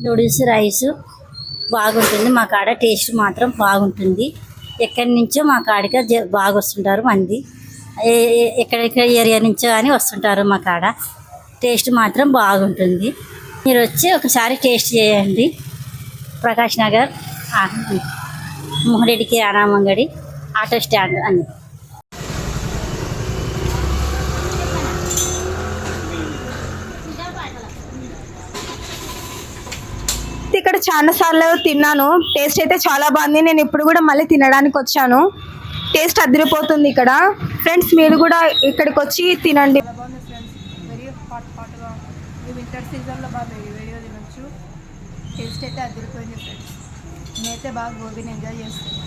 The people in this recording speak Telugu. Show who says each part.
Speaker 1: నూడిల్స్ రైస్ బాగుంటుంది మా కాడ. టేస్ట్ మాత్రం బాగుంటుంది. ఎక్కడి నుంచో మా కాడికి బాగా వస్తుంటారు మంది. ఎక్కడెక్కడ ఏరియా నుంచో కానీ వస్తుంటారు మా కాడ. టేస్ట్ మాత్రం బాగుంటుంది. మీరు వచ్చి ఒకసారి టేస్ట్ చేయండి. ప్రకాష్ నగర్ మోహరెడ్డి కిరాణా అంగడి ఆటో స్టాండ్ అని.
Speaker 2: ఇక్కడ చాలా సార్లు తిన్నాను. టేస్ట్ అయితే చాలా బాగుంది. నేను ఇప్పుడు కూడా మళ్ళీ తినడానికి వచ్చాను. టేస్ట్ అదిరిపోతుంది ఇక్కడ. ఫ్రెండ్స్ మీరు కూడా ఇక్కడికి వచ్చి తినండి.
Speaker 3: వెరీ హాట్గా ఈ వింటర్ సీజన్లో బాగా వేడిగా తినొచ్చు. టేస్ట్ అయితే అదిరిపోయింది ఫ్రెండ్స్. నేనైతే బాగా గోబీని ఎంజాయ్ చేస్తాను.